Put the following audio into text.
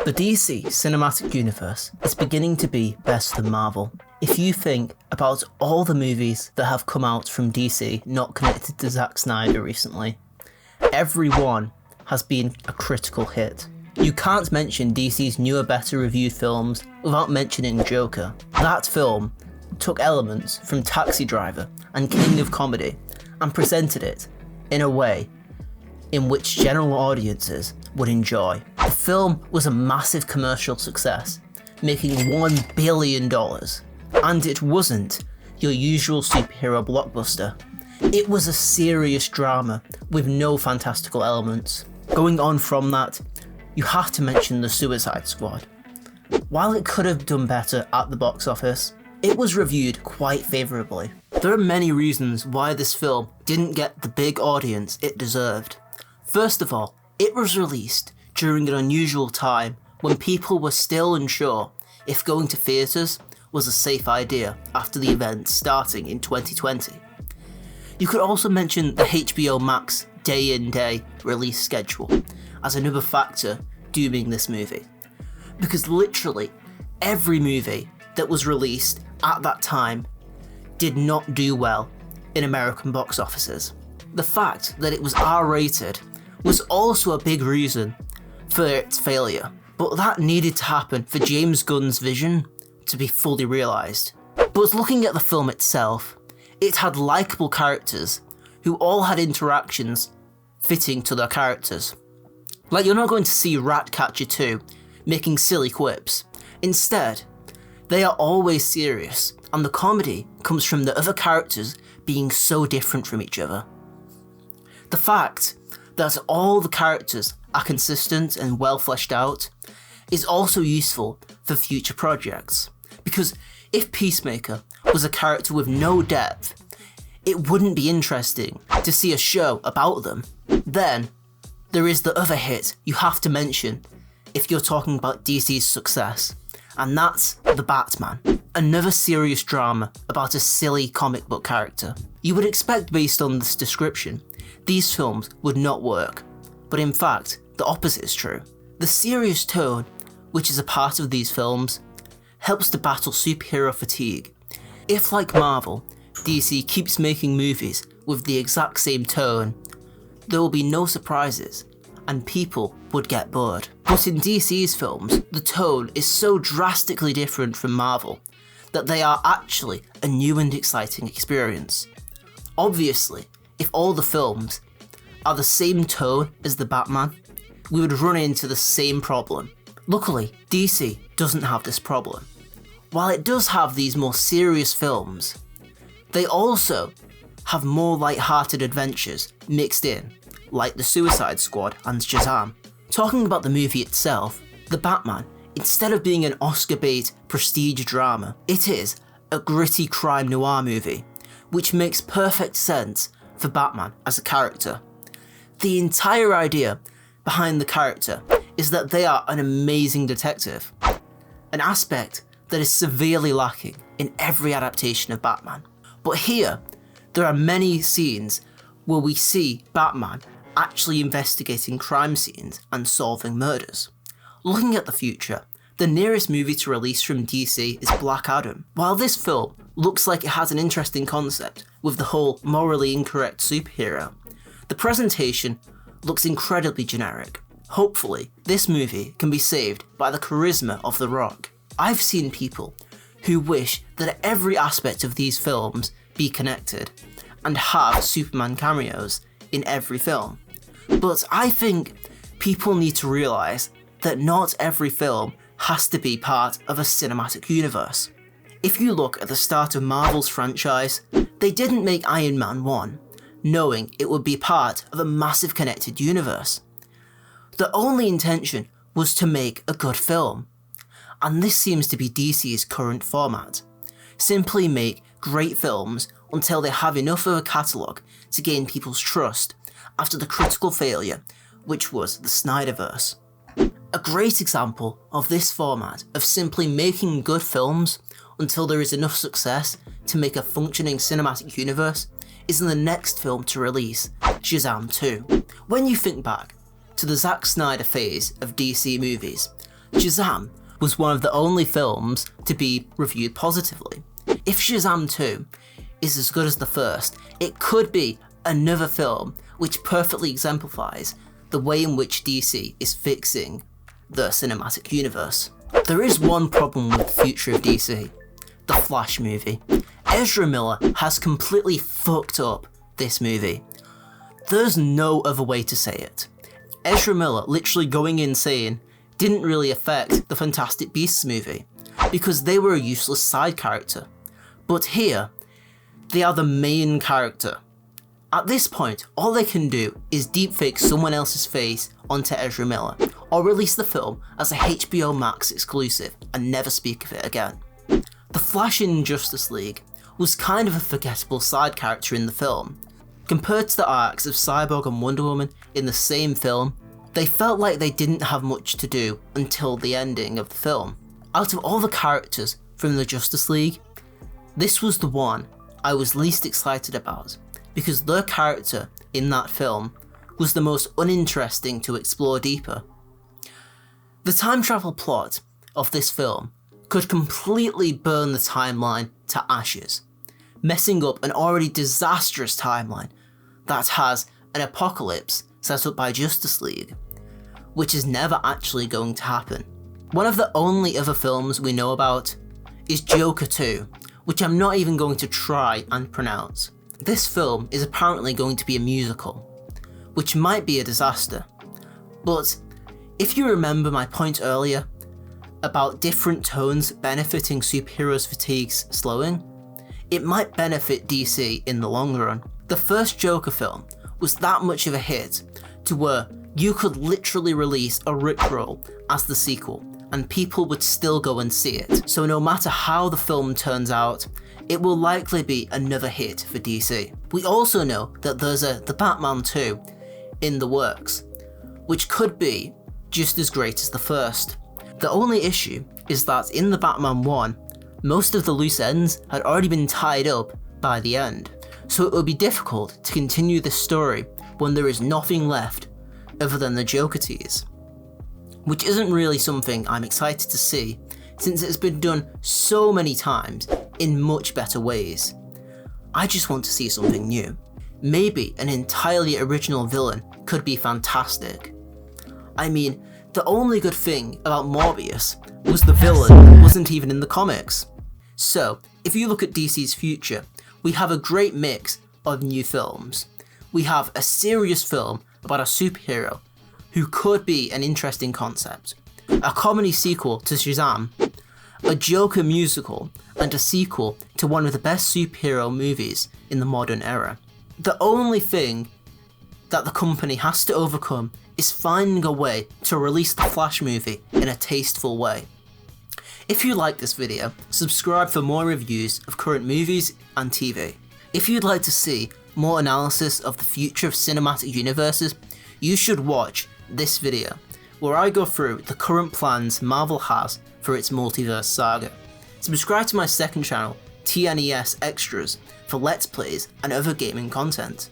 The DC cinematic universe is beginning to be better than Marvel. If you think about all the movies that have come out from DC not connected to Zack Snyder recently, every one has been a critical hit. You can't mention DC's newer, better reviewed films without mentioning Joker. That film took elements from Taxi Driver and King of Comedy and presented it in a way in which general audiences would enjoy. The film was a massive commercial success, making $1 billion. And it wasn't your usual superhero blockbuster. It was a serious drama with no fantastical elements. Going on from that, you have to mention The Suicide Squad. While it could have done better at the box office, it was reviewed quite favourably. There are many reasons why this film didn't get the big audience it deserved. First of all, it was released during an unusual time when people were still unsure if going to theatres was a safe idea after the events starting in 2020. You could also mention the HBO Max day-in-day release schedule as another factor dooming this movie. Because literally every movie that was released at that time did not do well in American box offices. The fact that it was R-rated was also a big reason for its failure, but that needed to happen for James Gunn's vision to be fully realised. But looking at the film itself, it had likeable characters who all had interactions fitting to their characters. Like, you're not going to see Ratcatcher 2 making silly quips. Instead, they are always serious, and the comedy comes from the other characters being so different from each other. The fact that all the characters are consistent and well fleshed out is also useful for future projects, because if Peacemaker was a character with no depth, it wouldn't be interesting to see a show about them. Then, there is the other hit you have to mention if you're talking about DC's success, and that's The Batman, another serious drama about a silly comic book character. You would expect, based on this description, these films would not work, but in fact, the opposite is true. The serious tone, which is a part of these films, helps to battle superhero fatigue. If, like Marvel, DC keeps making movies with the exact same tone, there will be no surprises, and people would get bored. But in DC's films, the tone is so drastically different from Marvel that they are actually a new and exciting experience. Obviously, if all the films are the same tone as The Batman, we would run into the same problem. Luckily, DC doesn't have this problem. While it does have these more serious films, they also have more light-hearted adventures mixed in, like The Suicide Squad and Shazam. Talking about the movie itself, The Batman, instead of being an Oscar-bait prestige drama, it is a gritty crime noir movie, which makes perfect sense for Batman as a character. The entire idea behind the character is that they are an amazing detective, an aspect that is severely lacking in every adaptation of Batman. But here, there are many scenes where we see Batman actually investigating crime scenes and solving murders. Looking at the future, the nearest movie to release from DC is Black Adam. While this film looks like it has an interesting concept with the whole morally incorrect superhero, the presentation looks incredibly generic. Hopefully, this movie can be saved by the charisma of The Rock. I've seen people who wish that every aspect of these films be connected and have Superman cameos in every film. But I think people need to realise that not every film has to be part of a cinematic universe. If you look at the start of Marvel's franchise, they didn't make Iron Man 1 knowing it would be part of a massive connected universe. The only intention was to make a good film. And this seems to be DC's current format. Simply make great films until they have enough of a catalogue to gain people's trust after the critical failure, which was the Snyderverse. A great example of this format of simply making good films until there is enough success to make a functioning cinematic universe is in the next film to release, Shazam 2. When you think back to the Zack Snyder phase of DC movies, Shazam was one of the only films to be reviewed positively. If Shazam 2 is as good as the first, it could be another film which perfectly exemplifies the way in which DC is fixing the cinematic universe. There is one problem with the future of DC: the Flash movie. Ezra Miller has completely fucked up this movie. There's no other way to say it. Ezra Miller literally going insane didn't really affect the Fantastic Beasts movie, because they were a useless side character. But here, they are the main character. At this point, all they can do is deepfake someone else's face onto Ezra Miller, or release the film as a HBO Max exclusive and never speak of it again. The Flash in Justice League was kind of a forgettable side character in the film. Compared to the arcs of Cyborg and Wonder Woman in the same film, they felt like they didn't have much to do until the ending of the film. Out of all the characters from the Justice League, this was the one I was least excited about, because their character in that film was the most uninteresting to explore deeper. The time travel plot of this film could completely burn the timeline to ashes, messing up an already disastrous timeline that has an apocalypse set up by Justice League, which is never actually going to happen. One of the only other films we know about is Joker 2, which I'm not even going to try and pronounce. This film is apparently going to be a musical, which might be a disaster. But if you remember my point earlier about different tones benefiting superheroes' fatigue's slowing, it might benefit DC in the long run. The first Joker film was that much of a hit to where you could literally release a Rickroll as the sequel and people would still go and see it. So no matter how the film turns out, it will likely be another hit for DC. We also know that there's The Batman 2 in the works, which could be just as great as the first. The only issue is that in The Batman 1, most of the loose ends had already been tied up by the end, so it would be difficult to continue the story when there is nothing left other than the Joker tease, which isn't really something I'm excited to see, since it's been done so many times in much better ways. I just want to see something new. Maybe an entirely original villain could be fantastic. I mean, the only good thing about Morbius was the villain wasn't even in the comics. So, if you look at DC's future, we have a great mix of new films. We have a serious film about a superhero who could be an interesting concept, a comedy sequel to Shazam, a Joker musical, and a sequel to one of the best superhero movies in the modern era. The only thing that the company has to overcome is finding a way to release the Flash movie in a tasteful way. If you like this video, subscribe for more reviews of current movies and TV. If you'd like to see more analysis of the future of cinematic universes, you should watch this video, where I go through the current plans Marvel has for its multiverse saga. Subscribe to my second channel, TNES Extras, for Let's Plays and other gaming content.